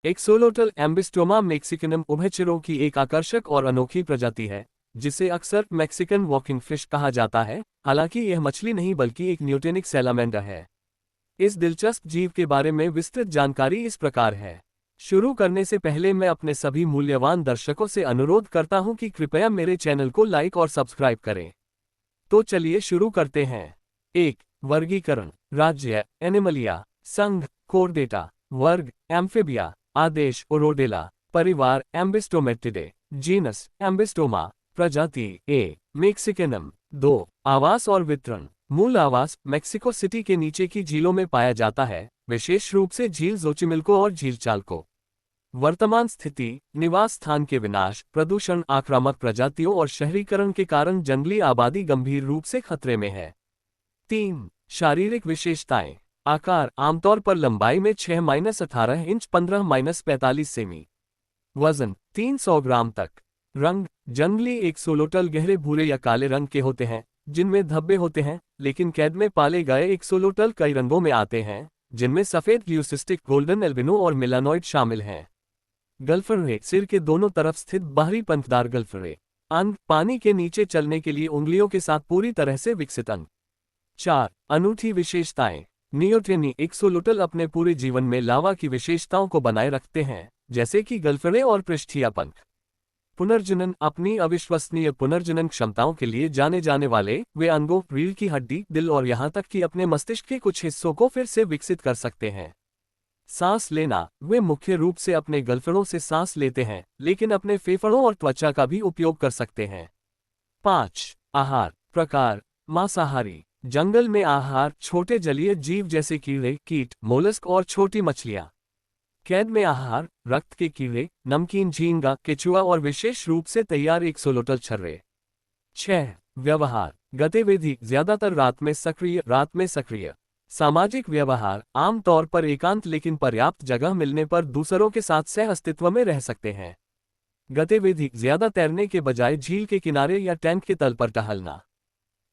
Axolotl एम्बिस्टोमा मैक्सिकनम उभयचरों की एक आकर्षक और अनोखी प्रजाति है, जिसे अक्सर मैक्सिकन वॉकिंग फिश कहा जाता है। हालांकि यह मछली नहीं बल्कि एक न्यूटेनिक सैलामेंडर है। इस दिलचस्प जीव के बारे में विस्तृत जानकारी इस प्रकार है। शुरू करने से पहले मैं अपने सभी मूल्यवान दर्शकों से अनुरोध करता हूं कि कृपया मेरे चैनल को लाइक और सब्सक्राइब करें। तो चलिए शुरू करते हैं। 1. वर्गीकरण। राज्य एनिमलिया। संघ कोर्डेटा। वर्ग एम्फिबिया। आदेश ओरोडेला। परिवार एम्बिस्टोमेटिडे। जीनस एम्बिस्टोमा। प्रजाति ए मैक्सिकनम। 2. आवास और वितरण। मूल आवास मेक्सिको सिटी के नीचे की झीलों में पाया जाता है, विशेष रूप से झील जोचिमिल्को और झील चालको। वर्तमान स्थिति। निवास स्थान के विनाश, प्रदूषण, आक्रामक प्रजातियों और शहरीकरण के कारण जंगली आबादी गंभीर रूप से खतरे में है। 3. शारीरिक विशेषताएं। आकार आमतौर पर लंबाई में 6-18 इंच 15-45 सेमी। वजन 300 ग्राम तक। रंग जंगली एक्सोलोटल गहरे भूरे या काले रंग के होते हैं, जिनमें धब्बे होते हैं, लेकिन कैद में पाले गए एक्सोलोटल कई रंगों में आते हैं, जिनमें सफेद ल्यूसिस्टिक, गोल्डन एल्बिनो और मेलानोइड शामिल हैं। गल्फरे सिर के दोनों तरफ स्थित बाहरी पंखदार गल्फरे। अंग पानी के नीचे चलने के लिए उंगलियों के साथ पूरी तरह से विकसित अंग। 4. अनूठी विशेषताएं। नियोटेनी एक्सोलोटल अपने पूरे जीवन में लावा की विशेषताओं को बनाए रखते हैं, जैसे कि गल्फरे और पृष्ठीय पंख। पुनर्जनन। अपनी अविश्वसनीय पुनर्जनन क्षमताओं के लिए जाने जाने वाले, वे अंगों, रीढ़ की हड्डी, दिल और यहां तक कि अपने मस्तिष्क के कुछ हिस्सों को फिर से विकसित कर सकते हैं। सांस लेना। वे मुख्य रूप से अपने गल्फड़ों से सांस लेते हैं, लेकिन अपने फेफड़ों और त्वचा का भी उपयोग कर सकते हैं। 5. आहार प्रकार। मांसाहारी। जंगल में आहार छोटे जलीय जीव जैसे कीड़े, कीट, मोलस्क और छोटी मछलियां। कैद में आहार रक्त के कीड़े, नमकीन झींगा, केचुआ और विशेष रूप से तैयार एक्सोलोटल छर्रे। 6. व्यवहार गतिविधि। ज्यादातर रात में सक्रिय। सामाजिक व्यवहार आमतौर पर एकांत, लेकिन पर्याप्त जगह मिलने पर दूसरों के साथ सह अस्तित्व में रह सकते हैं। गतिविधि ज्यादा तैरने के बजाय झील के किनारे या टैंक के तल पर टहलना।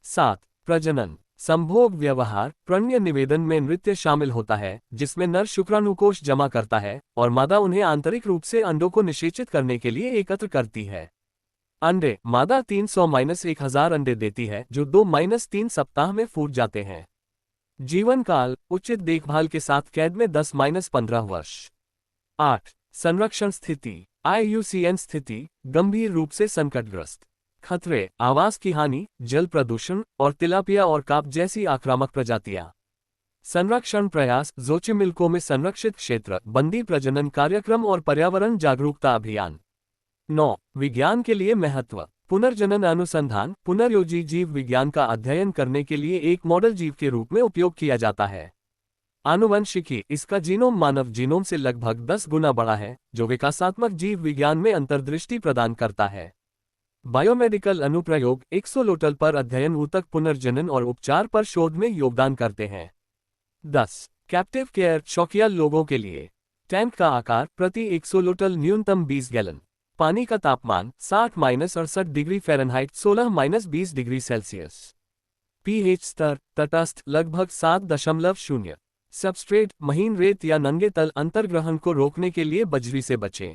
7. प्रजनन संभोग व्यवहार। प्रण्य निवेदन में नृत्य शामिल होता है, जिसमें नर शुक्राणुकोष जमा करता है और मादा उन्हें आंतरिक रूप से अंडों को निषेचित करने के लिए एकत्र करती है। अंडे। मादा 300-1000 अंडे देती है, जो 2-3 सप्ताह में फूट जाते हैं। जीवन काल उचित देखभाल के साथ कैद में 10-15 वर्ष। 8. संरक्षण स्थिति। IUCN स्थिति गंभीर रूप से संकटग्रस्त। खतरे आवास की हानि, जल प्रदूषण और तिलापिया और कार्प जैसी आक्रामक प्रजातियां। संरक्षण प्रयास। जोचिमिल्को में संरक्षित क्षेत्र, बंदी प्रजनन कार्यक्रम और पर्यावरण जागरूकता अभियान। 9. विज्ञान के लिए महत्व। पुनर्जनन अनुसंधान पुनर्योजी जीव विज्ञान का अध्ययन करने के लिए एक मॉडल जीव के रूप में उपयोग किया जाता है। आनुवंशिकी। इसका जीनोम मानव जीनोम से लगभग 10 गुना बड़ा है, जो विकासात्मक जीव विज्ञान में अंतर्दृष्टि प्रदान करता है। बायोमेडिकल अनुप्रयोग एक्सोलोटल पर अध्ययन ऊतक पुनर्जनन और उपचार पर शोध में योगदान करते हैं। 10. कैप्टिव केयर शौकिया लोगों के लिए। टैंक का आकार प्रति एक्सोलोटल न्यूनतम 20 गैलन। पानी का तापमान 60-68 degree Fahrenheit 16-20 degree Celsius. pH स्तर तटस्थ लगभग 7.0। सबस्ट्रेट महीन रेत या नंगे तल। अंतर्ग्रहण को रोकने के लिए बजरी से बचें।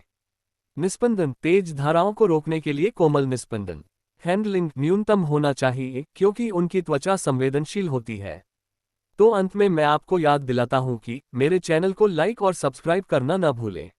निस्पंदन तेज धाराओं को रोकने के लिए कोमल निस्पंदन। हैंडलिंग न्यूनतम होना चाहिए, क्योंकि उनकी त्वचा संवेदनशील होती है। तो अंत में मैं आपको याद दिलाता हूं कि मेरे चैनल को लाइक और सब्सक्राइब करना न भूलें।